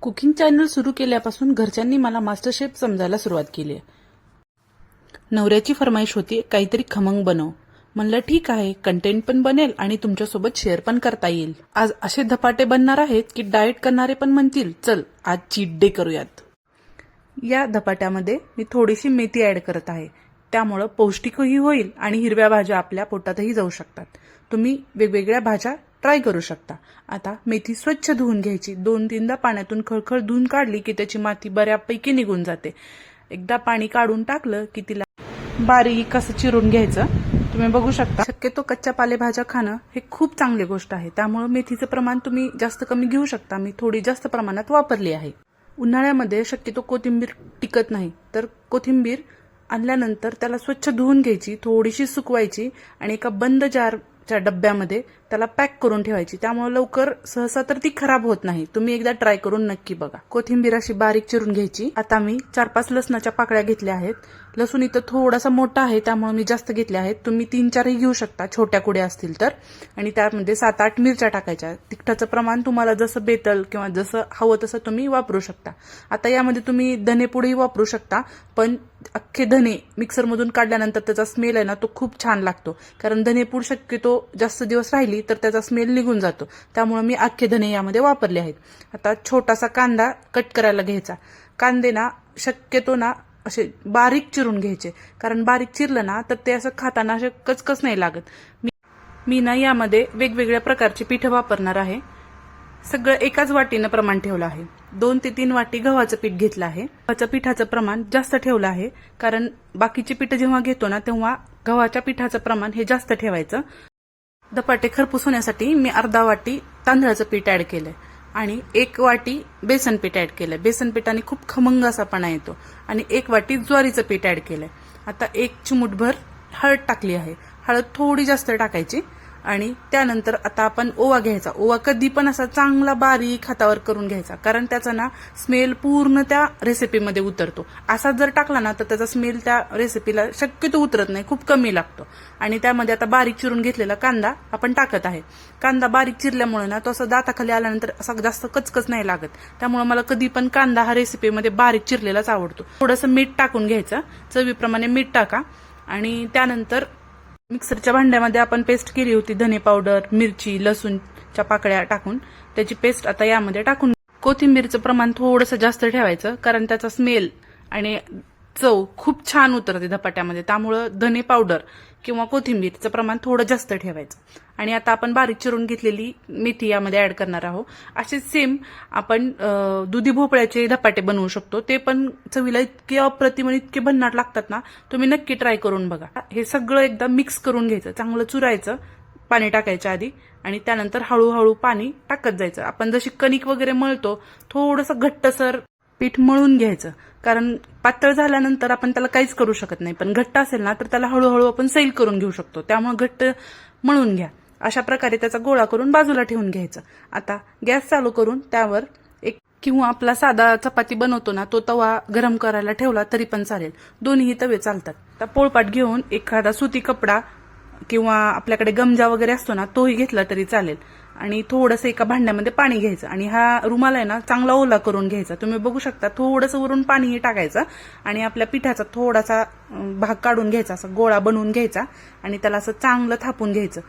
Cooking channel सुरू केल्यापासून घरच्यांनी मला मास्टर शेफ समजायला सुरुवात केली आहे. नवऱ्याची फरमाईश होती काहीतरी खमंग बनव. म्हणलं ठीक आहे, कंटेंट पण बनेल आणि तुमच्यासोबत शेअर पण करता येईल. आज असे धपाटे बनणार आहेत की डाएट करणारे पण म्हणतील चल आज चीट डे करूयात. या धपाट्यामध्ये मी थोडीशी मेथी ऍड करत आहे, त्यामुळं पौष्टिकही होईल आणि हिरव्या भाज्या आपल्या पोटातही जाऊ शकतात. तुम्ही वेगवेगळ्या भाज्या ट्राय करू शकता. आता मेथी स्वच्छ धुवून घ्यायची. 2-3दा पाण्यातून खळखळ धुवून काढली की त्याची माती बऱ्यापैकी निघून जाते. एकदा पाणी काढून टाकलं की तिला बारीक असं चिरून घ्यायचं. तुम्ही बघू शकता. शक्यतो कच्च्या पालेभाज्या खाणं हे खूप चांगली गोष्ट आहे, त्यामुळे मेथीचं प्रमाण तुम्ही जास्त कमी घेऊ शकता. मी थोडी जास्त प्रमाणात वापरली आहे. उन्हाळ्यामध्ये शक्यतो कोथिंबीर टिकत नाही, तर कोथिंबीर आणल्यानंतर त्याला स्वच्छ धुवून घ्यायची, थोडीशी सुकवायची आणि एका बंद जारच्या डब्यामध्ये त्याला पॅक करून ठेवायची. त्यामुळे लवकर सहसा तर ती खराब होत नाही. तुम्ही एकदा ट्राय करून नक्की बघा. कोथिंबीर अशी बारीक चिरून घ्यायची. आता मी 4-5 लसणाच्या पाकळ्या घेतल्या आहेत. लसूण इथं थोडासा मोठा आहे त्यामुळे मी जास्त घेतले आहेत. तुम्ही 3-4ही घेऊ शकता छोट्या कुड्या असतील तर. आणि त्यामध्ये 7-8 मिरच्या टाकायच्या. तिखटाचं प्रमाण तुम्हाला जसं बेतल किंवा जसं हवं तसं तुम्ही वापरू शकता. आता यामध्ये तुम्ही धनेपूडही वापरू शकता, पण अख्खे धने मिक्सरमधून काढल्यानंतर त्याचा स्मेल आहे ना तो खूप छान लागतो. कारण धनेपूड शक्यतो जास्त दिवस राहिली तर त्याचा स्मेल निघून जातो. त्यामुळे मी अख्खे धने यामध्ये वापरले आहेत. आता छोटासा कांदा कट करायला घ्यायचा. कांदे ना शक्यतो ना असे बारीक चिरून घ्यायचे, कारण बारीक चिरलं ना तर ते असं खाताना असे कचकच नाही लागत. मी ना यामध्ये वेगवेगळ्या प्रकारचे पीठ वापरणार आहे. सगळं एकाच वाटीनं प्रमाण ठेवलं आहे. 2 ते 3 वाटी गव्हाचं पीठ घेतलं आहे. गव्हाच्या पिठाचं प्रमाण जास्त ठेवलं आहे, कारण बाकीची पीठ जेव्हा घेतो ना तेव्हा गव्हाच्या पिठाचं प्रमाण हे जास्त ठेवायचं. धपाटे खरपूस होण्यासाठी मी अर्धा वाटी तांदळाचं पीठ ऍड केलंय आणि 1 वाटी बेसन पीठ ऍड केलंय. बेसन पिठाने खूप खमंग असापणा येतो. आणि 1 वाटी ज्वारीचं पीठ ऍड केलंय. आता 1 चिमूटभर हळद टाकली आहे. हळद थोडी जास्त टाकायची. आणि त्यानंतर आता आपण ओवा घ्यायचा. ओवा कधी पण असा चांगला बारीक हातावर करून घ्यायचा, कारण त्याचा ना स्मेल पूर्ण त्या रेसिपीमध्ये उतरतो. असा जर टाकला ना तर त्याचा स्मेल त्या रेसिपीला शक्यतो उतरत नाही, खूप कमी लागतो. आणि त्यामध्ये आता बारीक चिरून घेतलेला कांदा आपण टाकत आहे. कांदा बारीक चिरल्यामुळे ना तो असं दाताखाली आल्यानंतर असा जास्त कचकच नाही लागत. त्यामुळे मला कधी पण कांदा हा रेसिपीमध्ये बारीक चिरलेलाच आवडतो. थोडंसं मीठ टाकून घ्यायचं. चवीप्रमाणे मीठ टाका. आणि त्यानंतर मिक्सरच्या भांड्यामध्ये आपण पेस्ट केली होती धने पावडर, मिरची, लसूणच्या पाकळ्या टाकून त्याची पेस्ट आता यामध्ये टाकून. कोथिंबीरचं प्रमाण थोडंसं जास्त ठेवायचं, कारण त्याचा स्मेल आणि चव खूप छान उतरते धपाट्यामध्ये. त्यामुळं धने पावडर किंवा कोथिंबीरचं प्रमाण थोडं जास्त ठेवायचं. आणि आता आपण बारीक चिरून घेतलेली मेथी यामध्ये ऍड करणार आहोत. असे सेम आपण दुधी भोपळ्याचे धपाटे बनवू शकतो. ते पण चवीला इतके अप्रतिम आणि इतके भन्नाट लागतात ना, तुम्ही नक्की ट्राय करून बघा. हे सगळं एकदा मिक्स करून घ्यायचं, चांगलं चुरायचं पाणी टाकायच्या आधी. आणि त्यानंतर हळूहळू पाणी टाकत जायचं. आपण जशी कणिक वगैरे मळतो थोडंसं घट्टसर पीठ मळून घ्यायचं, कारण पातळ झाल्यानंतर आपण त्याला काहीच करू शकत नाही. पण घट्ट असेल ना तर त्याला हळूहळू आपण सैल करून घेऊ शकतो. त्यामुळे घट्ट मळून घ्या. अशा प्रकारे त्याचा गोळा करून बाजूला ठेवून घ्यायचं. आता गॅस चालू करून त्यावर एक किंवा आपला साधा चपाती बनवतो ना तो तवा गरम करायला ठेवला तरी पण चालेल. दोन्ही तवे चालतात. आता पोळपाट घेऊन एखादा सुती कपडा किंवा आपल्याकडे गमजा वगैरे असतो ना तोही घेतला तरी चालेल. आणि थोडंसं एका भांड्यामध्ये पाणी घ्यायचं आणि हा रुमाल आहे ना चांगला ओला करून घ्यायचा. तुम्ही बघू शकता थोडंसं वरून पाणीही टाकायचं आणि आपल्या पिठाचा थोडासा भाग काढून घ्यायचा, असा गोळा बनवून घ्यायचा आणि त्याला असं चांगलं थापून घ्यायचं.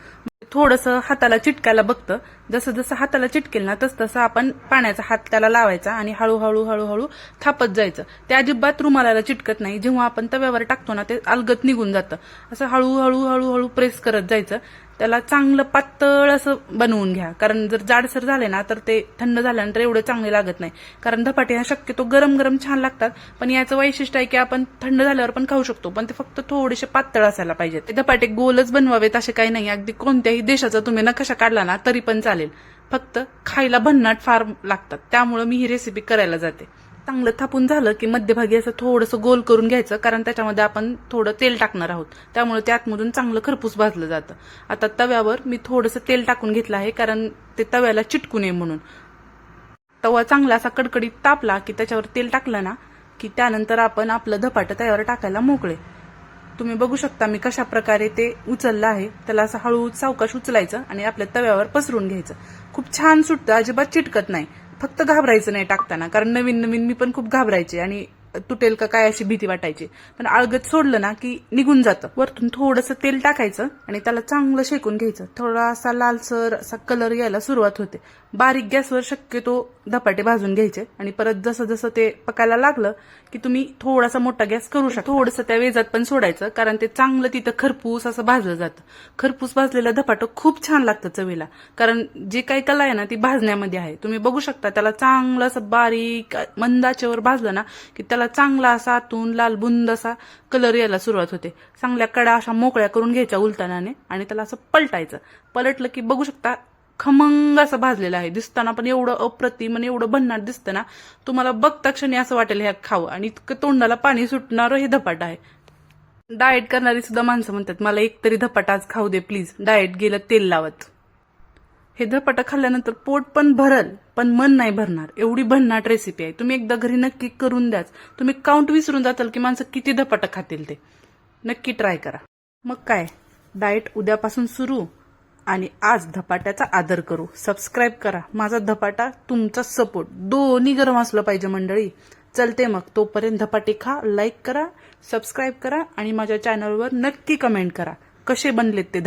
थोडंसं हाताला चिटकायला बघतं. जसं जसं हाताला चिटकेल ना तसं आपण पाण्याचा हात त्याला लावायचा आणि हळूहळू हळूहळू थापत जायचं. ते अजिबात रुमालाला चिटकत नाही. जेव्हा आपण तव्यावर टाकतो ना ते अलगत निघून जातं. असं हळूहळू हळूहळू प्रेस करत जायचं. त्याला चांगलं पातळ असं बनवून घ्या, कारण जर जाडसर झाले ना तर ते थंड झाल्यानंतर एवढे चांगले लागत नाही. कारण धपाटे हा शक्यतो गरम गरम छान लागतात, पण याचं वैशिष्ट्य आहे की आपण थंड झाल्यावर पण खाऊ शकतो, पण ते फक्त थोडेसे पातळ असायला पाहिजेत. ते धपाटे गोलच बनवावेत असे काही नाही. अगदी कोणत्याही देशाचा तुम्ही नकाशा काढला ना तरी पण चालेल, फक्त खायला भन्नाट फार लागतात. त्यामुळे मी ही रेसिपी करायला जाते. चांगलं थापून झालं की मध्यभागी असं थोडंसं गोल करून घ्यायचं, कारण त्याच्यामध्ये आपण थोडं तेल टाकणार आहोत. त्यामुळे ते आतमधून चांगलं खरपूस भाजलं जातं. आता तव्यावर मी थोडंसं तेल टाकून घेतलं आहे, कारण ते तव्याला चिटकू नये म्हणून. तवा चांगला असा कडकडीत तापला की त्याच्यावर तेल टाकलं ना की त्यानंतर आपण आपलं धपाटं त्यावर टाकायला मोकळे. तुम्ही बघू शकता मी कशा प्रकारे ते उचललं आहे. त्याला असं हळू सावकाश उचलायचं आणि आपल्या तव्यावर पसरून घ्यायचं. खूप छान सुटतं, अजिबात चिटकत नाही. फक्त घाबरायचं नाही टाकताना, कारण नवीन नवीन मी पण खूप घाबरायचे आणि तुटेल का काय अशी भीती वाटायची. पण अलगद सोडलं ना की निघून जातं. वरतून थोडंसं तेल टाकायचं आणि त्याला चांगलं शेकून घ्यायचं. थोडासा लालसर असा कलर यायला सुरुवात होते. बारीक गॅसवर शक्यतो धपाटे भाजून घ्यायचे आणि परत जसं जसं ते पकायला लागलं की तुम्ही थोडासा मोठा गॅस करू शकता. थोडंसं त्या वेजात पण सोडायचं, कारण ते चांगलं तिथं खरपूस असं भाजलं जातं. खरपूस भाजलेलं धपाटं खूप छान लागतं चवीला, कारण जे काही कला आहे ना ती भाजण्यामध्ये आहे. तुम्ही बघू शकता त्याला चांगलं असं बारीक मंदाचेवर भाजलं ना की त्याला चांगला असा आतून लाल बुंद असा कलर यायला सुरुवात होते. चांगल्या कडा अशा मोकळ्या करून घ्यायच्या उलतानाने आणि त्याला असं पलटायचं. पलटलं की बघू शकता खमंग असं भाजलेलं आहे. दिसताना पण एवढं अप्रतिम आणि एवढं भन्नाट दिसतं ना, तुम्हाला बघता क्षणी असं वाटेल ह्या खावं, आणि इतकं तोंडाला पाणी सुटणारं हे धपाट आहे. डाएट करणारी सुद्धा माणसं म्हणतात मला एक तरी धपाटा आज खाऊ दे प्लीज, डाएट गेलं तेल लावत. हे धपाटा खाल्ल्यानंतर पोट पण भरल पण मन नाही भरणार, एवढी भन्नाट रेसिपी आहे. तुम्ही एकदा घरी नक्की करून द्याच. तुम्ही काउंट विसरून जाताल की माणसं किती धपाटा खातील ते. नक्की ट्राय करा. मग काय, डाएट उद्यापासून सुरू आणि आज धपाट्याचा आदर करू. सबस्क्राईब करा. माझा धपाटा, तुमचा सपोर्ट, दोन्ही गरम असलं पाहिजे मंडळी. चलते मग, तोपर्यंत धपाटे खा, लाईक करा, सबस्क्राईब करा आणि माझ्या चॅनलवर नक्की कमेंट करा कसे बनलेत ते